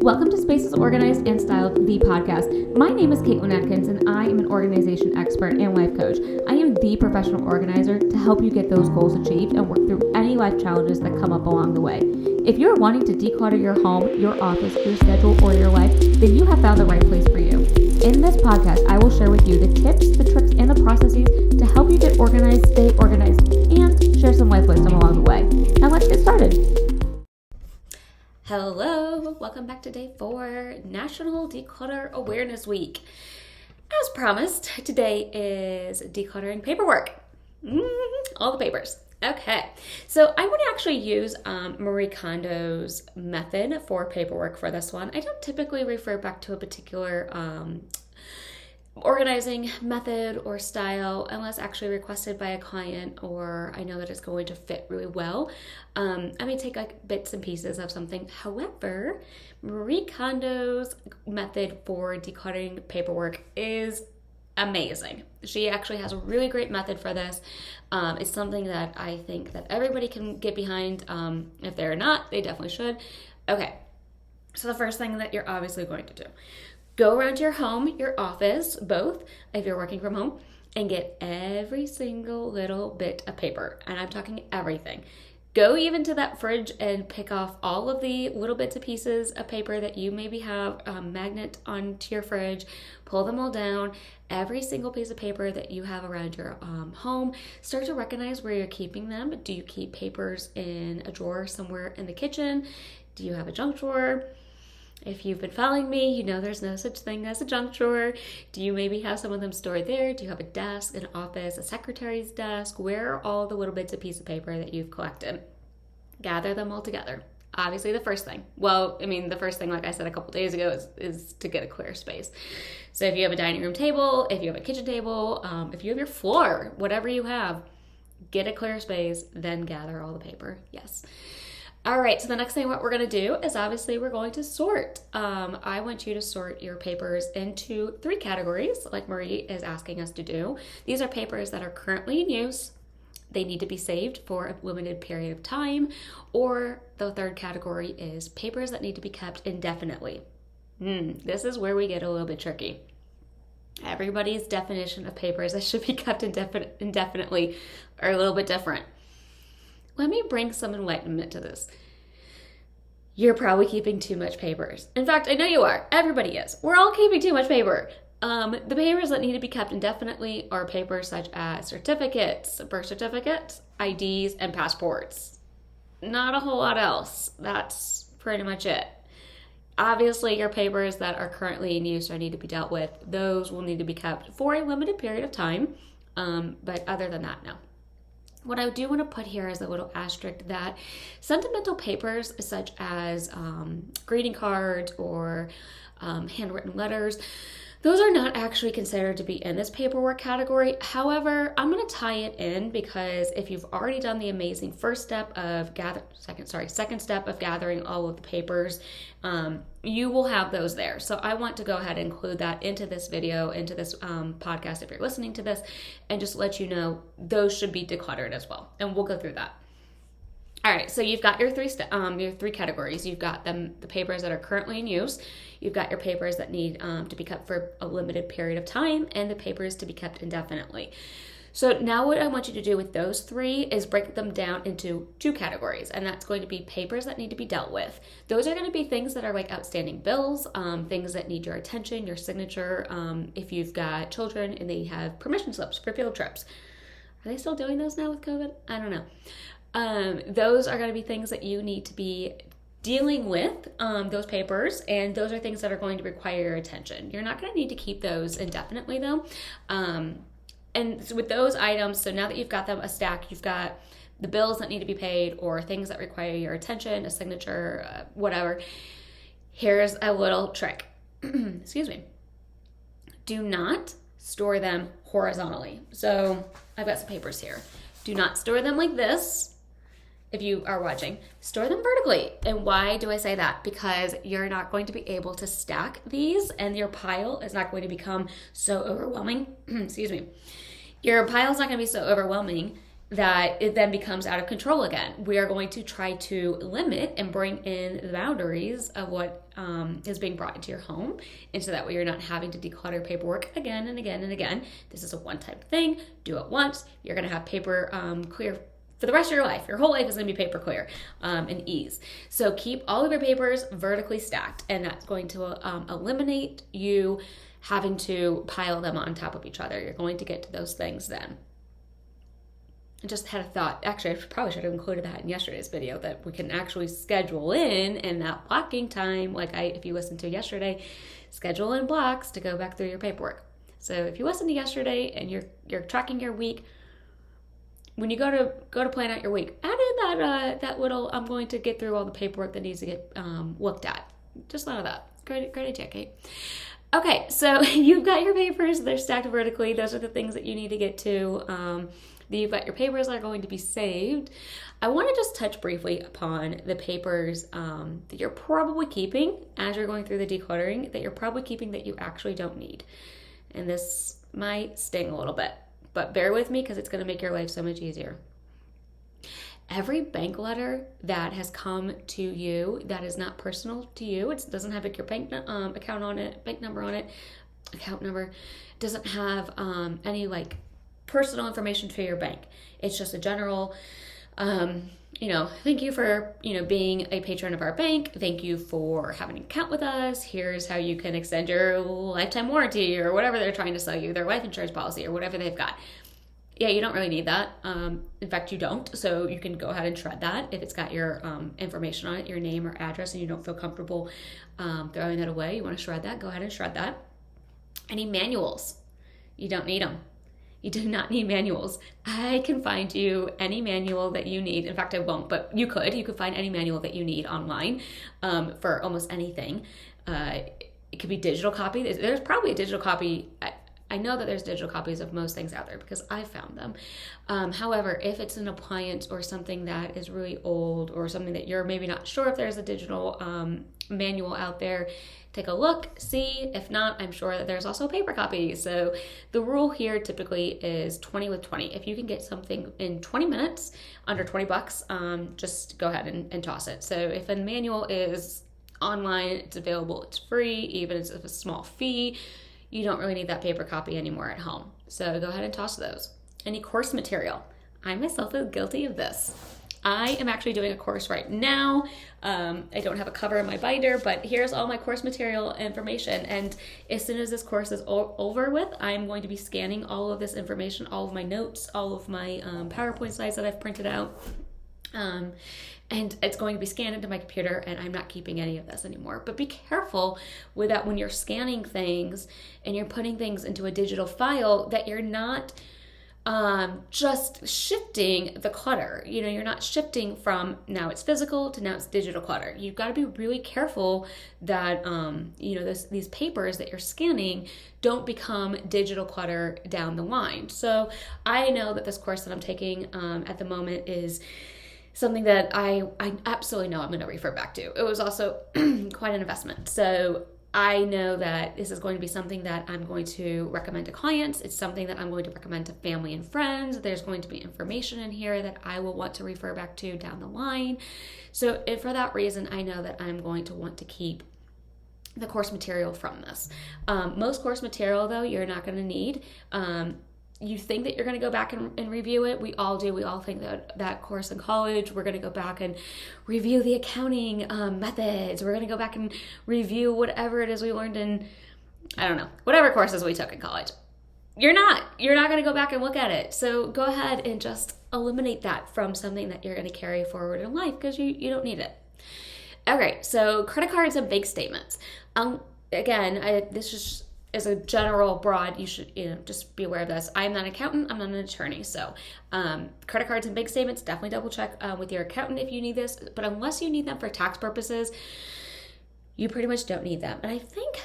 Welcome to Spaces Organized and Styled, the podcast. My name is Caitlin Atkins, and I am an organization expert and life coach. I am the professional organizer to help you get those goals achieved and work through any life challenges that come up along the way. If you're wanting to declutter your home, your office, your schedule, or your life, then you have found the right place for you. In this podcast, I will share with you the tips, the tricks, and the processes to help you get organized, stay organized, and share some life wisdom along the way. Now let's get started. Hello, welcome back to day 4, National Declutter Awareness Week. As promised, today is decluttering paperwork. All the papers. Okay, so I would actually use Marie Kondo's method for paperwork for this one. I don't typically refer back to a particular organizing method or style unless actually requested by a client or I know that it's going to fit really well. I may take like bits and pieces of something. However, Marie Kondo's method for decluttering paperwork is amazing. She actually has a really great method for this. It's something that I think that everybody can get behind. If they're not, they definitely should. Okay, so the first thing that you're obviously going to do, go around your home, your office, both, if you're working from home, and get every single little bit of paper. And I'm talking everything. Go even to that fridge and pick off all of the little bits and pieces of paper that you maybe have magnet onto your fridge. Pull them all down. Every single piece of paper that you have around your home. Start to recognize where you're keeping them. Do you keep papers in a drawer somewhere in the kitchen? Do you have a junk drawer? If you've been following me, you know there's no such thing as a junk drawer. Do you maybe have some of them stored there? Do you have a desk, an office, a secretary's desk? Where are all the little bits of piece of paper that you've collected? Gather them all together. Obviously the first thing, the first thing, like I said a couple days ago, is to get a clear space. So if you have a dining room table, if you have a kitchen table, if you have your floor, whatever you have, get a clear space, then gather all the paper. Yes. All right, so the next thing what we're going to do is obviously we're going to sort. I want you to sort your papers into 3 categories like Marie is asking us to do. These are papers that are currently in use. They need to be saved for a limited period of time. Or the third category is papers that need to be kept indefinitely. This is where we get a little bit tricky. Everybody's definition of papers that should be kept indefinitely are a little bit different. Let me bring some enlightenment to this. You're probably keeping too much papers. In fact, I know you are. Everybody is. We're all keeping too much paper. The papers that need to be kept indefinitely are papers such as certificates, birth certificates, IDs, and passports. Not a whole lot else. That's pretty much it. Obviously, your papers that are currently in use or need to be dealt with, those will need to be kept for a limited period of time. But other than that, no. What I do want to put here is a little asterisk that sentimental papers such as greeting cards or handwritten letters, those are not actually considered to be in this paperwork category. However, I'm going to tie it in because if you've already done the amazing second step of gathering all of the papers, you will have those there. So I want to go ahead and include that into this video, into this podcast if you're listening to this, and just let you know those should be decluttered as well. And we'll go through that. All right, so you've got your 3 categories. You've got the papers that are currently in use. You've got your papers that need to be kept for a limited period of time, and the papers to be kept indefinitely. So now what I want you to do with those 3 is break them down into 2 categories, and that's going to be papers that need to be dealt with. Those are going to be things that are like outstanding bills, things that need your attention, your signature. If you've got children and they have permission slips for field trips. Are they still doing those now with COVID? I don't know. Those are going to be things that you need to be dealing with, those papers, and those are things that are going to require your attention. You're not going to need to keep those indefinitely though. And so with those items, so now that you've got them a stack, you've got the bills that need to be paid or things that require your attention, a signature, whatever. Here's a little trick. Excuse me. Do not store them horizontally. So I've got some papers here. Do not store them like this. If you are watching, store them vertically. And why do I say that? Because you're not going to be able to stack these and your pile is not going to become so overwhelming. Excuse me. Your pile's not going to be so overwhelming that it then becomes out of control again. We are going to try to limit and bring in the boundaries of what is being brought into your home. And so that way you're not having to declutter paperwork again and again and again. This is a one-time thing. Do it once. You're going to have paper clear for the rest of your life. Your whole life is going to be paper clear and ease. So keep all of your papers vertically stacked, and that's going to eliminate you having to pile them on top of each other. You're going to get to those things then. I just had a thought. Actually, I probably should have included that in yesterday's video, that we can actually schedule in that blocking time, like if you listened to yesterday, schedule in blocks to go back through your paperwork. So if you listened to yesterday and you're tracking your week, when you go to plan out your week, add in that little, I'm going to get through all the paperwork that needs to get looked at. Just thought of that. Great idea, Kate. Okay, so you've got your papers. They're stacked vertically. Those are the things that you need to get to. You've got your papers that are going to be saved. I want to just touch briefly upon the papers that you're probably keeping as you're going through the decluttering, that you're probably keeping that you actually don't need. And this might sting a little bit, but bear with me because it's going to make your life so much easier. Every bank letter that has come to you that is not personal to you, it doesn't have your bank account on it, bank number on it, account number, doesn't have any personal information for your bank. It's just a general, thank you for, being a patron of our bank. Thank you for having an account with us. Here's how you can extend your lifetime warranty or whatever they're trying to sell you, their life insurance policy or whatever they've got. Yeah, you don't really need that. In fact, you don't. So you can go ahead and shred that. If it's got your information on it, your name or address, and you don't feel comfortable throwing that away, you want to shred that, go ahead and shred that. Any manuals, you don't need them. You do not need manuals. I can find you any manual that you need. In fact, I won't, but you could. You could find any manual that you need online for almost anything. It could be digital copy. There's probably a digital copy. I know that there's digital copies of most things out there because I found them. However, if it's an appliance or something that is really old or something that you're maybe not sure if there's a digital manual out there, take a look, see. If not, I'm sure that there's also a paper copy. So the rule here typically is 20 with 20. If you can get something in 20 minutes, under $20, just go ahead and toss it. So if a manual is online, it's available, it's free, even if it's a small fee, you don't really need that paper copy anymore at home. So go ahead and toss those. Any course material. I myself am guilty of this. I am actually doing a course right now. I don't have a cover in my binder, but here's all my course material information. And as soon as this course is over with, I'm going to be scanning all of this information, all of my notes, all of my PowerPoint slides that I've printed out. And it's going to be scanned into my computer, and I'm not keeping any of this anymore. But be careful with that when you're scanning things and you're putting things into a digital file, that you're not just shifting the clutter. You're not shifting from now it's physical to now it's digital clutter. You've got to be really careful that these papers that you're scanning don't become digital clutter down the line. So I know that this course that I'm taking at the moment is something that I absolutely know I'm going to refer back to. It was also quite an investment. So I know that this is going to be something that I'm going to recommend to clients. It's something that I'm going to recommend to family and friends. There's going to be information in here that I will want to refer back to down the line. So for that reason, I know that I'm going to want to keep the course material from this. Most course material, though, you're not going to need. You think that you're going to go back and review it. We all do. We all think that course in college, we're going to go back and review the accounting methods. We're going to go back and review whatever it is we learned in, I don't know, whatever courses we took in college. You're not going to go back and look at it. So go ahead and just eliminate that from something that you're going to carry forward in life because you don't need it. Okay, so credit cards and bank statements. Again, this is as a general broad, you should just be aware of this. I'm not an accountant. I'm not an attorney. So credit cards and bank statements, definitely double check with your accountant if you need this. But unless you need them for tax purposes, you pretty much don't need them. And I think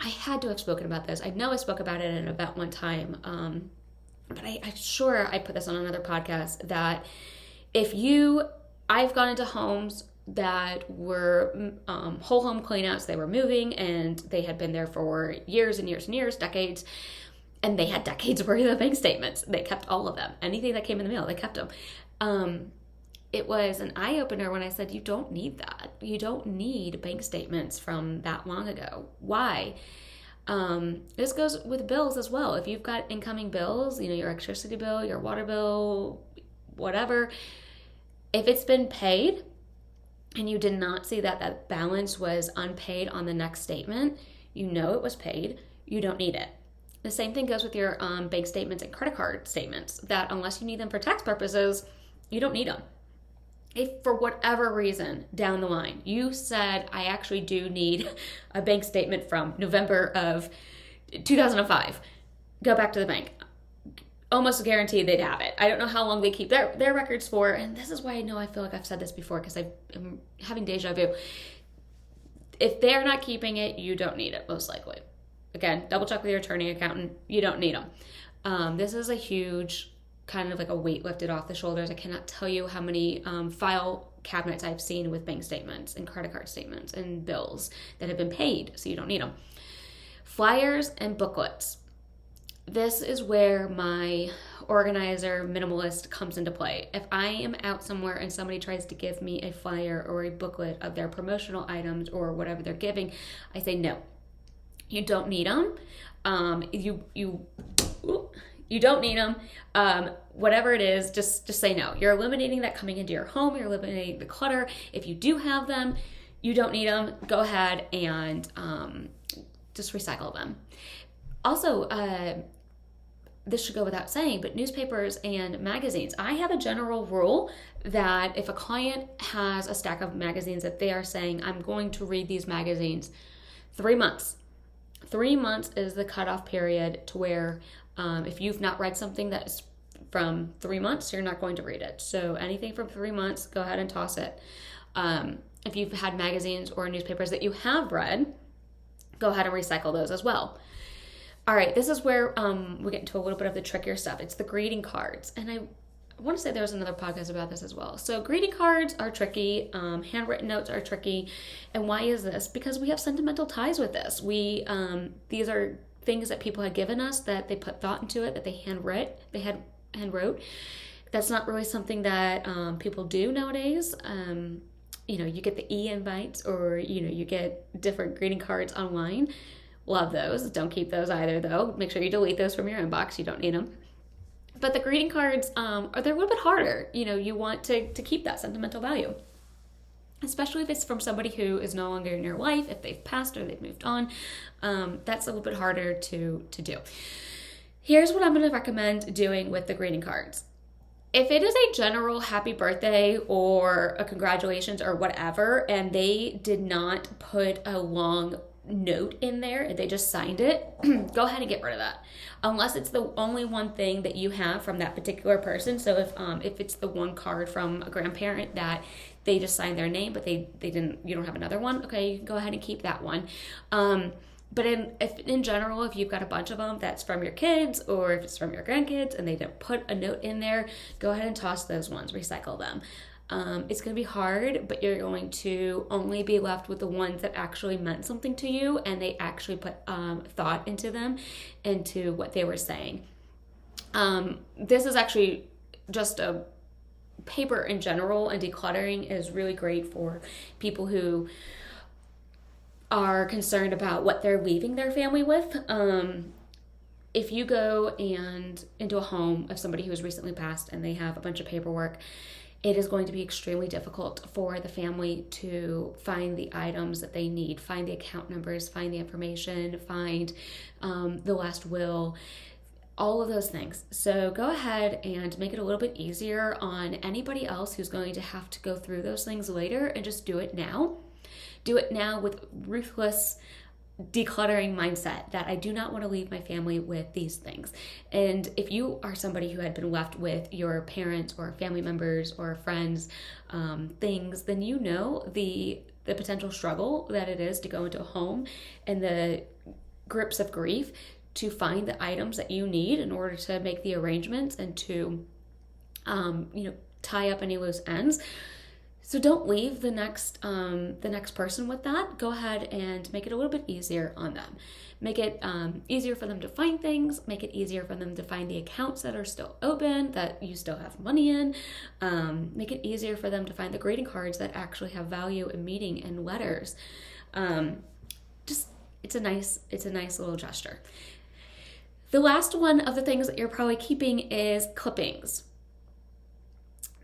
I had to have spoken about this. I know I spoke about it in an event one time. But I'm sure I put this on another podcast that I've gone into homes that were whole home cleanouts. They were moving and they had been there for years and years and years, decades. And they had decades worth of bank statements. They kept all of them. Anything that came in the mail, they kept them. It was an eye-opener when I said, you don't need that. You don't need bank statements from that long ago. Why? This goes with bills as well. If you've got incoming bills, your electricity bill, your water bill, whatever, if it's been paid and you did not see that that balance was unpaid on the next statement, it was paid, you don't need it. The same thing goes with your bank statements and credit card statements, that unless you need them for tax purposes, you don't need them. If for whatever reason down the line you said, I actually do need a bank statement from November of 2005, go back to the bank. Almost guaranteed they'd have it. I don't know how long they keep their records for, and this is why I feel like I've said this before because I'm having deja vu. If they're not keeping it, you don't need it, most likely. Again, double check with your attorney, accountant. You don't need them. This is a huge kind of like a weight lifted off the shoulders. I cannot tell you how many file cabinets I've seen with bank statements and credit card statements and bills that have been paid, so you don't need them. Flyers and booklets. This is where my organizer minimalist comes into play. If I am out somewhere and somebody tries to give me a flyer or a booklet of their promotional items or whatever they're giving, I say no. You don't need them. You don't need them. Whatever it is, just say no. You're eliminating that coming into your home. You're eliminating the clutter. If you do have them, you don't need them. Go ahead and just recycle them. Also, this should go without saying, but newspapers and magazines. I have a general rule that if a client has a stack of magazines that they are saying, I'm going to read these magazines 3 months. 3 months is the cutoff period to where if you've not read something that is from 3 months, you're not going to read it. So anything from 3 months, go ahead and toss it. If you've had magazines or newspapers that you have read, go ahead and recycle those as well. All right, this is where we get into a little bit of the trickier stuff. It's the greeting cards. And I want to say there was another podcast about this as well. So greeting cards are tricky. Handwritten notes are tricky. And why is this? Because we have sentimental ties with this. These are things that people had given us, that they put thought into it, that they handwrote. That's not really something that people do nowadays. You get the e-invites or, you get different greeting cards online. Love those. Don't keep those either, though. Make sure you delete those from your inbox. You don't need them. But the greeting cards, they're a little bit harder. You want to keep that sentimental value, especially if it's from somebody who is no longer in your life, if they've passed or they've moved on. That's a little bit harder to do. Here's what I'm going to recommend doing with the greeting cards. If it is a general happy birthday or a congratulations or whatever, and they did not put a long note in there, they just signed it, go ahead and get rid of that, unless it's the only one thing that you have from that particular person. So if it's the one card from a grandparent that they just signed their name, but they didn't, you don't have another one, okay, you can go ahead and keep that one. But in general, if you've got a bunch of them that's from your kids or if it's from your grandkids and they didn't put a note in there, go ahead and toss those ones, recycle them. It's going to be hard, but you're going to only be left with the ones that actually meant something to you and they actually put thought into them, into what they were saying. This is actually just a paper in general, and decluttering is really great for people who are concerned about what they're leaving their family with. If you go and into a home of somebody who has recently passed and they have a bunch of paperwork, it is going to be extremely difficult for the family to find the items that they need, find the account numbers, find the information, find the last will, all of those things. So go ahead and make it a little bit easier on anybody else who's going to have to go through those things later, and just do it now. Do it now with ruthless decluttering mindset that I do not want to leave my family with these things. And if you are somebody who had been left with your parents or family members or friends things, then you know the potential struggle that it is to go into a home and the grips of grief to find the items that you need in order to make the arrangements and to tie up any loose ends. So don't leave the next person with that. Go ahead and make it a little bit easier on them. Make it easier for them to find things. Make it easier for them to find the accounts that are still open, that you still have money in. Make it easier for them to find the greeting cards that actually have value in meeting and letters. Just it's a nice little gesture. The last one of the things that you're probably keeping is clippings.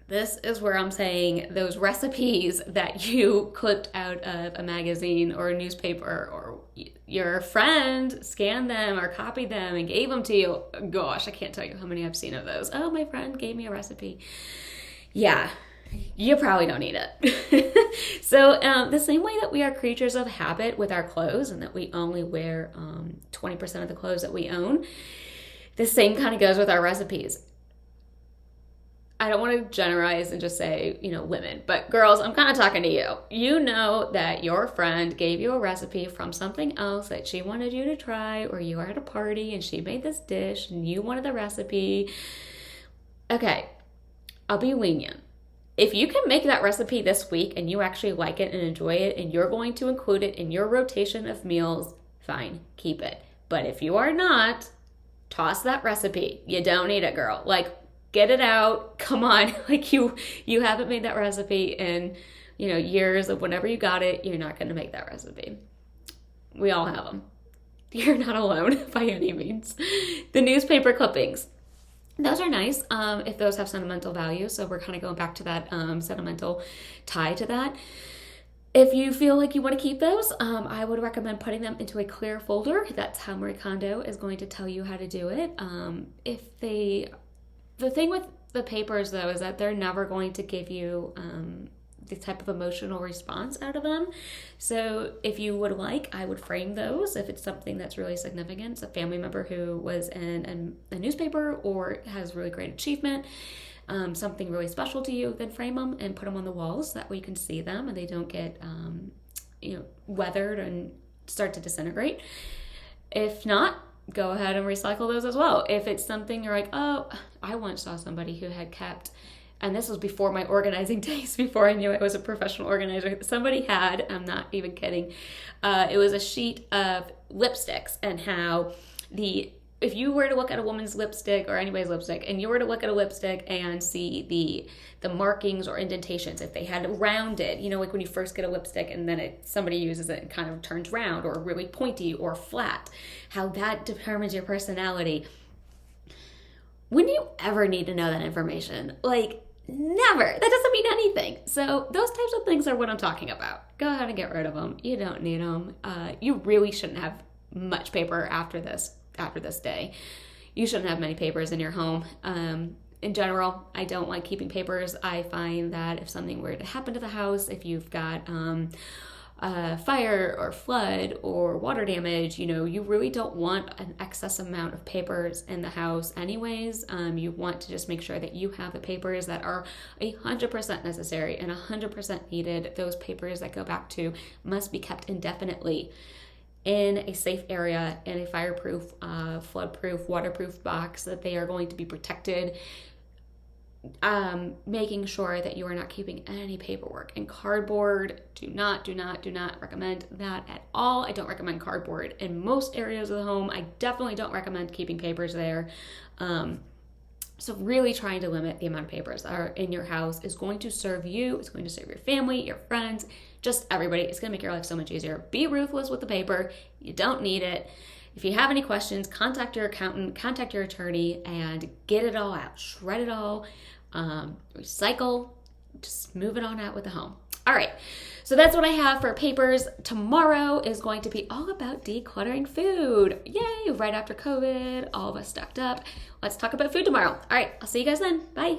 This is where I'm saying those recipes that you clipped out of a magazine or a newspaper, or your friend scanned them or copied them and gave them to you. Gosh, I can't tell you how many I've seen of those. Oh, my friend gave me a recipe. Yeah, you probably don't need it. So the same way that we are creatures of habit with our clothes and that we only wear 20% of the clothes that we own, the same kind of goes with our recipes. I don't want to generalize and just say, women, but girls, I'm kind of talking to you. You know that your friend gave you a recipe from something else that she wanted you to try, or you were at a party and she made this dish and you wanted the recipe. Okay, I'll be lenient. If you can make that recipe this week and you actually like it and enjoy it and you're going to include it in your rotation of meals, fine, keep it. But if you are not, toss that recipe. You don't need it, girl. Get it out. Come on. You haven't made that recipe in, years of whenever you got it. You're not going to make that recipe. We all have them. You're not alone by any means. The newspaper clippings. Those are nice if those have sentimental value. So we're kind of going back to that sentimental tie to that. If you feel like you want to keep those, I would recommend putting them into a clear folder. That's how Marie Kondo is going to tell you how to do it. The thing with the papers, though, is that they're never going to give you the type of emotional response out of them. So if you would like, I would frame those if it's something that's really significant. It's a family member who was in a newspaper or has really great achievement, something really special to you, then frame them and put them on the walls. That way you can see them and they don't get weathered and start to disintegrate. If not, go ahead and recycle those as well. If it's something you're like, oh, I once saw somebody who had kept, and this was before my organizing days, before I knew I was a professional organizer, somebody had, I'm not even kidding, it was a sheet of lipsticks, and how if you were to look at a woman's lipstick or anybody's lipstick, and you were to look at a lipstick and see the markings or indentations, if they had rounded, like when you first get a lipstick and then somebody uses it and kind of turns round or really pointy or flat, how that determines your personality. When do you ever need to know that information? Never. That doesn't mean anything. So those types of things are what I'm talking about. Go ahead and get rid of them. You don't need them. You really shouldn't have much paper after this day. You shouldn't have many papers in your home. In general, I don't like keeping papers. I find that if something were to happen to the house, if you've got fire or flood or water damage, you really don't want an excess amount of papers in the house anyways. You want to just make sure that you have the papers that are 100% necessary and 100% needed. Those papers that go back to must be kept indefinitely in a safe area, in a fireproof, floodproof, waterproof box, that they are going to be protected. Making sure that you are not keeping any paperwork. And cardboard, do not recommend that at all. I don't recommend cardboard in most areas of the home. I definitely don't recommend keeping papers there. So really trying to limit the amount of papers that are in your house is going to serve you. It's going to serve your family, your friends, just everybody. It's going to make your life so much easier. Be ruthless with the paper. You don't need it. If you have any questions, contact your accountant, contact your attorney, and get it all out. Shred it all, recycle, just move it on out with the home. All right, so that's what I have for papers. Tomorrow is going to be all about decluttering food. Yay, right after COVID, all of us stocked up. Let's talk about food tomorrow. All right, I'll see you guys then. Bye.